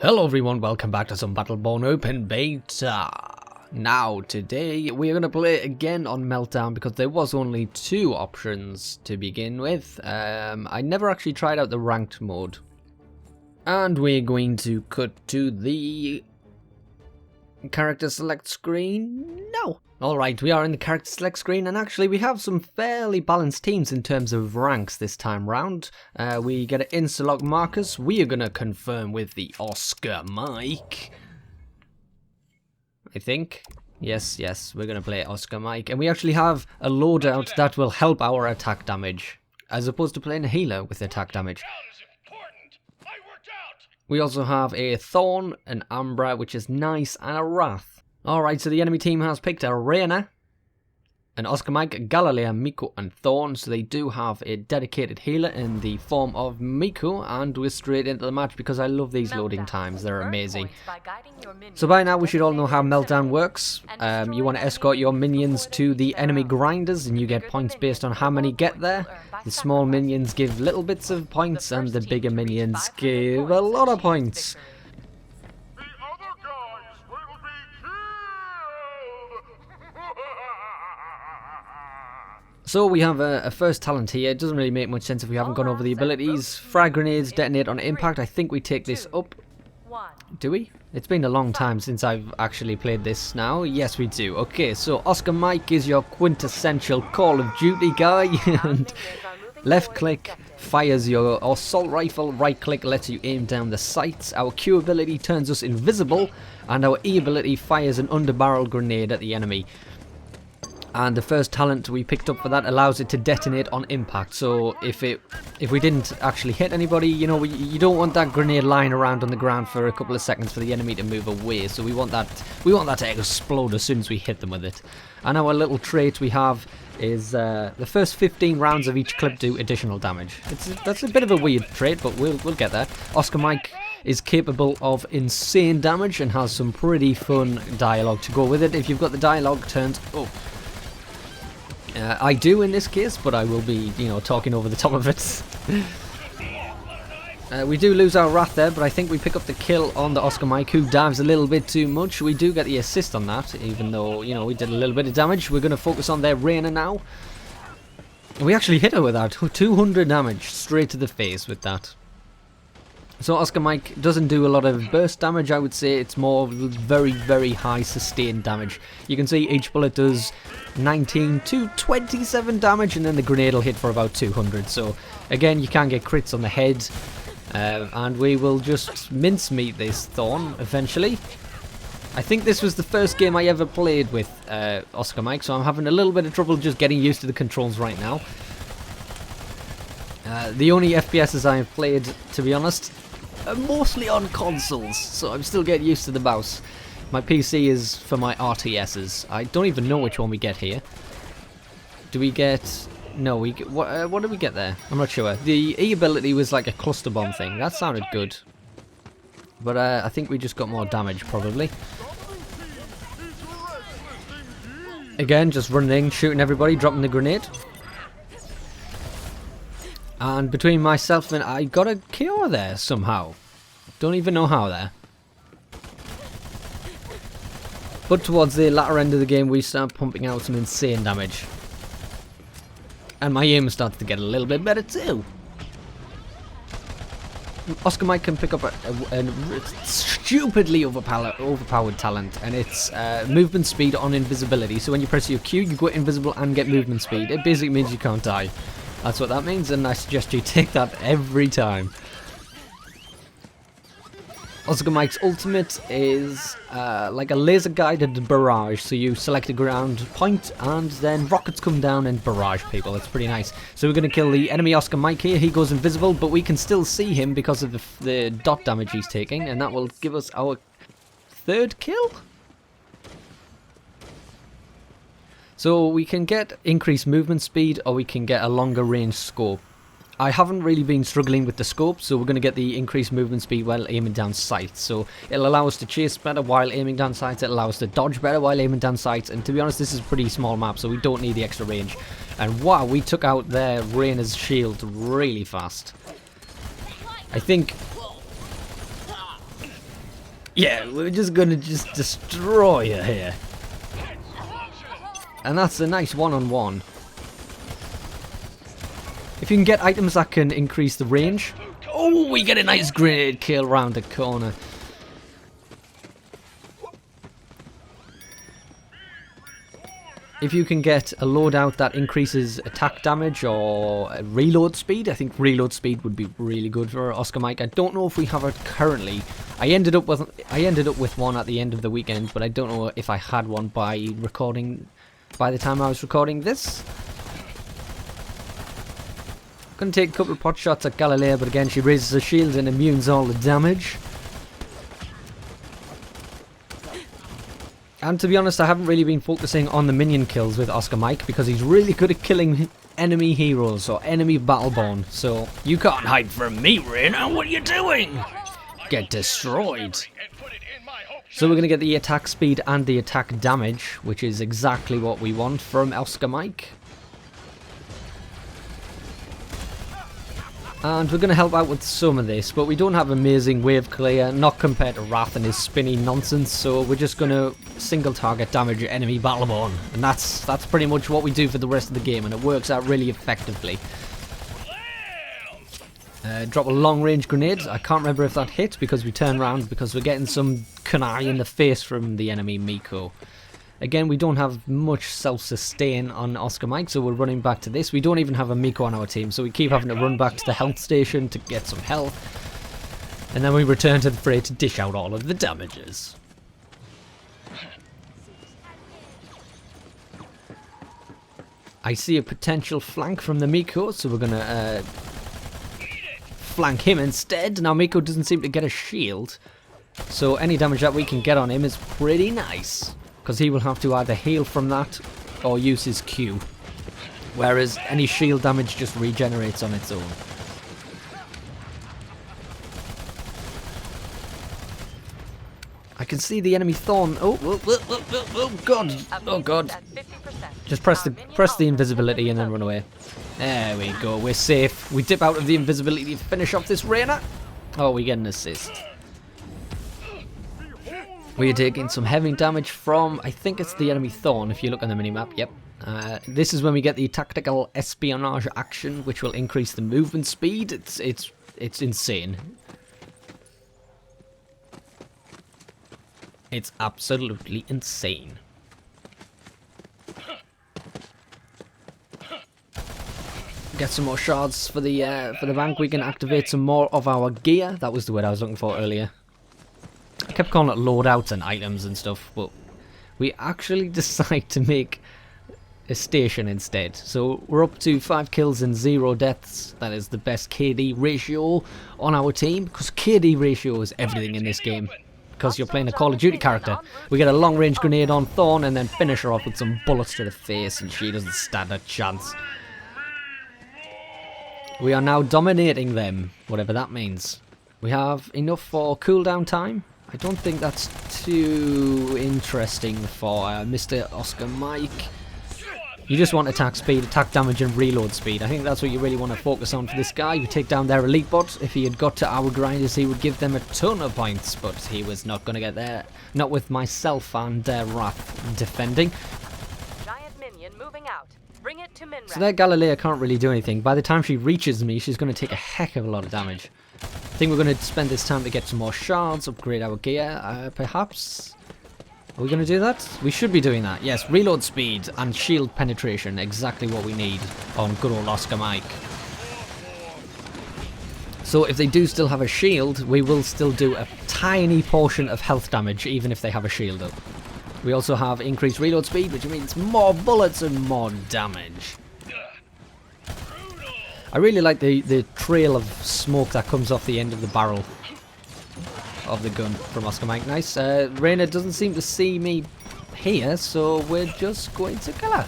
Hello everyone, welcome back to some Battleborn Open Beta. Now, today we're going to play again on Meltdown because there was only two options to begin with. I never actually tried out the ranked mode. And we're going to cut to the character select screen. No! Alright, we are in the character select screen, and actually we have some fairly balanced teams in terms of ranks this time round. We get an insta-lock markers. We are going to confirm with the Oscar Mike. I think. Yes, we're going to play Oscar Mike. And we actually have a loadout that will help our attack damage, as opposed to playing a healer with attack damage. We also have a Thorn, an Ambra, which is nice, and a Wrath. Alright, so the enemy team has picked a Reyna, an Oscar Mike, Galilea, Miku, and Thorn. So they do have a dedicated healer in the form of Miku, and we're straight into the match because I love these loading times. They're amazing. So by now we should all know how Meltdown works. You want to escort your minions to the enemy grinders, and you get points based on how many get there. The small minions give little bits of points, and the bigger minions give a lot of points. So we have a first talent here. It doesn't really make much sense if we haven't gone over the abilities. Frag grenades detonate on impact. I think we take this up. Do we? It's been a long time since I've actually played this now. Yes, we do. Okay, so Oscar Mike is your quintessential Call of Duty guy. And left click fires your assault rifle. Right click lets you aim down the sights. Our Q ability turns us invisible. And our E ability fires an underbarrel grenade at the enemy. And the first talent we picked up for that allows it to detonate on impact. So if we didn't actually hit anybody, you know, you don't want that grenade lying around on the ground for a couple of seconds for the enemy to move away. So we want that to explode as soon as we hit them with it. And our little trait we have is the first 15 rounds of each clip do additional damage. That's a bit of a weird trait, but we'll get there. Oscar Mike is capable of insane damage and has some pretty fun dialogue to go with it. If you've got the dialogue turned up. I do in this case, but I will be, you know, talking over the top of it. We do lose our Wrath there, but I think we pick up the kill on the Oscar Mike, who dives a little bit too much. We do get the assist on that, even though, you know, we did a little bit of damage. We're going to focus on their Reyna now. We actually hit her with that. 200 damage straight to the face with that. So Oscar Mike doesn't do a lot of burst damage, I would say. It's more very, very high sustained damage. You can see each bullet does 19 to 27 damage, and then the grenade will hit for about 200. So again, you can get crits on the head. And we will just mincemeat this Thorn eventually. I think this was the first game I ever played with Oscar Mike, so I'm having a little bit of trouble just getting used to the controls right now. The only FPSs I have played, to be honest, are mostly on consoles, so I'm still getting used to the mouse. My PC is for my RTSs. I don't even know which one we get here. Do we get... No, we get... What did we get there? I'm not sure. The E ability was like a cluster bomb thing. That sounded good. But I think we just got more damage, probably. Again, just running, shooting everybody, dropping the grenade. And between myself and I got a KO there somehow. Don't even know how there. But towards the latter end of the game, we start pumping out some insane damage. And my aim starts to get a little bit better too. Oscar Mike can pick up a stupidly overpowered talent, and it's movement speed on invisibility. So when you press your Q, you go invisible and get movement speed. It basically means you can't die. That's what that means, and I suggest you take that every time. Oscar Mike's ultimate is like a laser-guided barrage. So you select a ground point, and then rockets come down and barrage people. It's pretty nice. So we're going to kill the enemy Oscar Mike here. He goes invisible, but we can still see him because of the dot damage he's taking, and that will give us our third kill? So we can get increased movement speed, or we can get a longer range scope. I haven't really been struggling with the scope, so we're going to get the increased movement speed while aiming down sights. So it'll allow us to chase better while aiming down sights, it'll allow us to dodge better while aiming down sights, and to be honest, this is a pretty small map, so we don't need the extra range. And wow, we took out their Reyna's shield really fast. I think Yeah, we're just gonna destroy her here. And that's a nice one-on-one. If you can get items that can increase the range. Oh, we get a nice grenade kill round the corner. If you can get a loadout that increases attack damage or reload speed, I think reload speed would be really good for Oscar Mike. I don't know if we have it currently. I ended up with one at the end of the weekend, but I don't know if I had one by the time I was recording this. Gonna take a couple of pot shots at Galilea, but again she raises her shield and immunes all the damage. And to be honest, I haven't really been focusing on the minion kills with Oscar Mike because he's really good at killing enemy heroes or enemy Battleborn. So, you can't hide from me, Reyna. What are you doing? Get destroyed. So we're going to get the attack speed and the attack damage, which is exactly what we want from Oscar Mike. And we're going to help out with some of this, but we don't have amazing wave clear, not compared to Wrath and his spinny nonsense, so we're just going to single target damage enemy Battleborn. And that's pretty much what we do for the rest of the game, and it works out really effectively. Drop a long range grenade. I can't remember if that hit because we turn around because we're getting some kunai in the face from the enemy Miko. Again, we don't have much self-sustain on Oscar Mike, so we're running back to this. We don't even have a Miko on our team, so we keep having to run back to the health station to get some health. And then we return to the fray to dish out all of the damages. I see a potential flank from the Miko, so we're going to flank him instead. Now, Miko doesn't seem to get a shield, so any damage that we can get on him is pretty nice. Because he will have to either heal from that or use his Q. Whereas any shield damage just regenerates on its own. I can see the enemy Thorn. Oh god. Oh god. Just press the invisibility and then run away. There we go. We're safe. We dip out of the invisibility to finish off this Reyna. Oh, we get an assist. We are taking some heavy damage from, I think it's the enemy Thorn, if you look on the minimap, yep. This is when we get the tactical espionage action, which will increase the movement speed. It's insane. It's absolutely insane. Get some more shards for the bank. We can activate some more of our gear. That was the word I was looking for earlier. I kept calling it loadouts and items and stuff, but we actually decide to make a station instead. So we're up to 5 kills and 0 deaths. That is the best KD ratio on our team, because KD ratio is everything in this game. Because you're playing a Call of Duty character. We get a long range grenade on Thorn and then finish her off with some bullets to the face, and she doesn't stand a chance. We are now dominating them, whatever that means. We have enough for cooldown time. I don't think that's too interesting for Mr. Oscar Mike. You just want attack speed, attack damage and reload speed. I think that's what you really want to focus on for this guy. You take down their elite bot. If he had got to our grinders, he would give them a ton of points, but he was not going to get there. Not with myself and Wrath defending. Giant minion moving out. Bring it to Minrath. So that Galilea can't really do anything. By the time she reaches me, she's going to take a heck of a lot of damage. I think we're going to spend this time to get some more shards, upgrade our gear, perhaps. Are we going to do that? We should be doing that. Yes, reload speed and shield penetration, exactly what we need on good old Oscar Mike. So if they do still have a shield, we will still do a tiny portion of health damage, even if they have a shield up. We also have increased reload speed, which means more bullets and more damage. I really like the trail of smoke that comes off the end of the barrel of the gun from Oscar Mike. Nice. Reyna doesn't seem to see me here, so we're just going to kill her.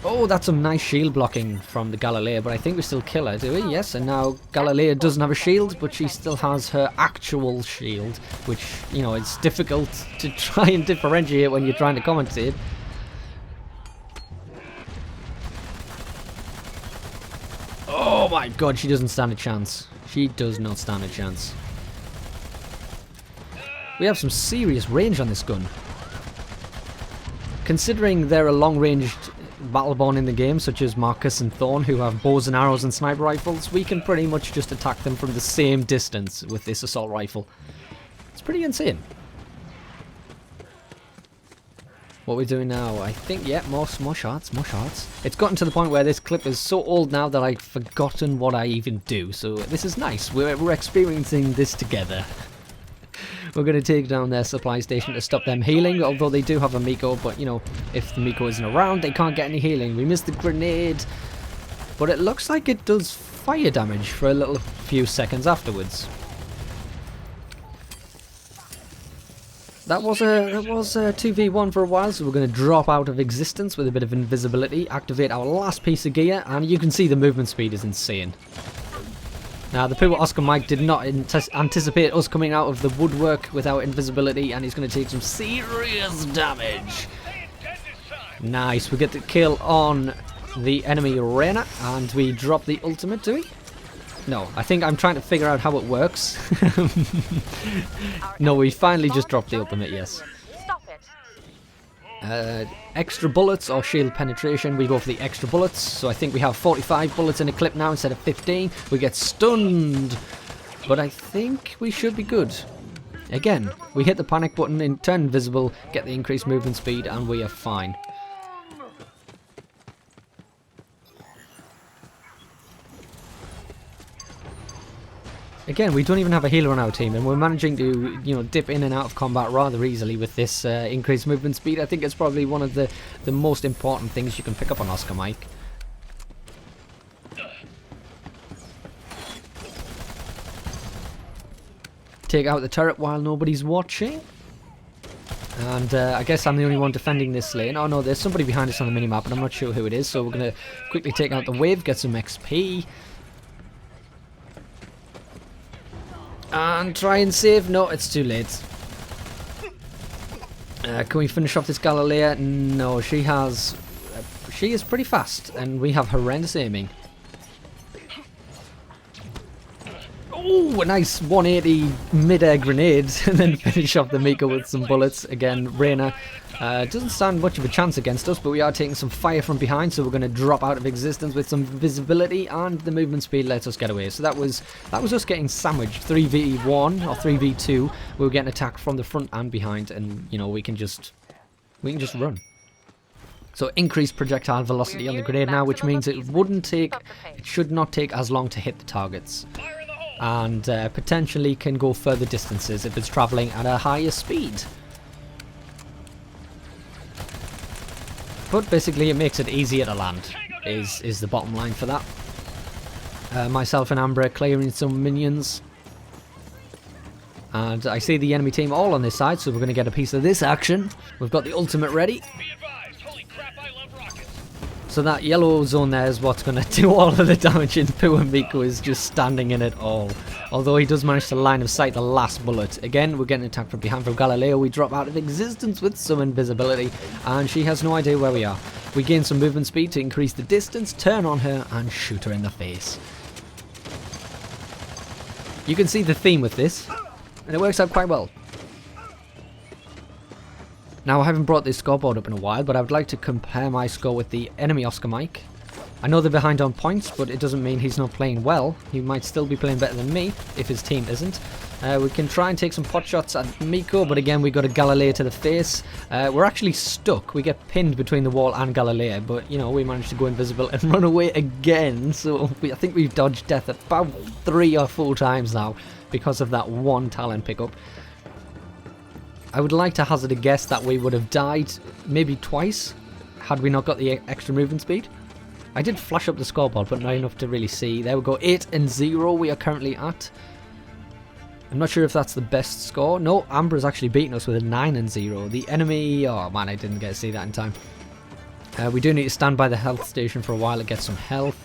Oh, that's some nice shield blocking from the Galilea, but I think we still kill her, do we? Yes, and now Galilea doesn't have a shield, but she still has her actual shield, which, you know, it's difficult to try and differentiate when you're trying to commentate. Oh my god, she doesn't stand a chance. She does not stand a chance. We have some serious range on this gun. Considering there are long-ranged Battleborn in the game, such as Marcus and Thorn, who have bows and arrows and sniper rifles, we can pretty much just attack them from the same distance with this assault rifle. It's pretty insane. What we're doing now, I think, yeah, more shots. It's gotten to the point where this clip is so old now that I've forgotten what I even do, so this is nice. We're experiencing this together. We're going to take down their supply station to stop them healing, although they do have a Miko, but, you know, if the Miko isn't around, they can't get any healing. We missed the grenade, but it looks like it does fire damage for a little few seconds afterwards. That was a 2v1 for a while, so we're going to drop out of existence with a bit of invisibility, activate our last piece of gear, and you can see the movement speed is insane. Now, the people Oscar Mike did not anticipate us coming out of the woodwork without invisibility, and he's going to take some serious damage. Nice, we get the kill on the enemy Reyna, and we drop the ultimate, do we? No, I think I'm trying to figure out how it works. No, we finally just dropped the ultimate, yes. Extra bullets or shield penetration, we go for the extra bullets, so I think we have 45 bullets in a clip now instead of 15. We get stunned, but I think we should be good. Again, we hit the panic button, and turn invisible, get the increased movement speed, and we are fine. Again, we don't even have a healer on our team, and we're managing to, you know, dip in and out of combat rather easily with this increased movement speed. I think it's probably one of the most important things you can pick up on Oscar Mike. Take out the turret while nobody's watching. And I guess I'm the only one defending this lane. Oh no, there's somebody behind us on the minimap, and I'm not sure who it is, so we're going to quickly take out the wave, get some XP. And try and save. No, it's too late. Can we finish off this Galilea? No, she is pretty fast, and we have horrendous aiming. Oh, a nice 180 mid-air grenade, and then finish off the Miko with some bullets. Again, Reyna doesn't stand much of a chance against us, but we are taking some fire from behind, so we're going to drop out of existence with some visibility, and the movement speed lets us get away. So that was us getting sandwiched 3v1 or 3v2. We were getting attacked from the front and behind, and you know, we can just run. So increased projectile velocity on the grenade now, which means it should not take as long to hit the targets, and potentially can go further distances if it's traveling at a higher speed. But basically it makes it easier to land, is the bottom line for that. Myself and Amber clearing some minions. And I see the enemy team all on this side, so we're going to get a piece of this action. We've got the ultimate ready. So that yellow zone there is what's going to do all of the damage, and poor Miko is just standing in it all. Although he does manage to line of sight the last bullet. Again, we're getting attacked from behind from Galileo. We drop out of existence with some invisibility, and she has no idea where we are. We gain some movement speed to increase the distance, turn on her, and shoot her in the face. You can see the theme with this, and it works out quite well. Now, I haven't brought this scoreboard up in a while, but I would like to compare my score with the enemy Oscar Mike. I know they're behind on points, but it doesn't mean he's not playing well. He might still be playing better than me, if his team isn't. We can try and take some pot shots at Miko, but again, we got a Galileo to the face. We're actually stuck. We get pinned between the wall and Galileo, but, you know, we managed to go invisible and run away again. So I think we've dodged death about 3 or 4 times now because of that one talent pickup. I would like to hazard a guess that we would have died maybe twice had we not got the extra movement speed. I did flash up the scoreboard, but not enough to really see. There we go, 8-0 we are currently at. I'm not sure if that's the best score. No, Amber has actually beaten us with a 9-0. The enemy... oh man, I didn't get to see that in time. We do need to stand by the health station for a while to get some health.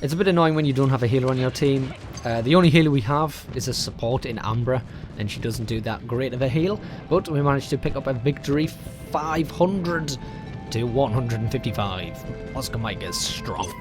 It's a bit annoying when you don't have a healer on your team. The only healer we have is a support in Amber, and she doesn't do that great of a heal. But we managed to pick up a victory, 500 to 155. Oscar Mike is strong.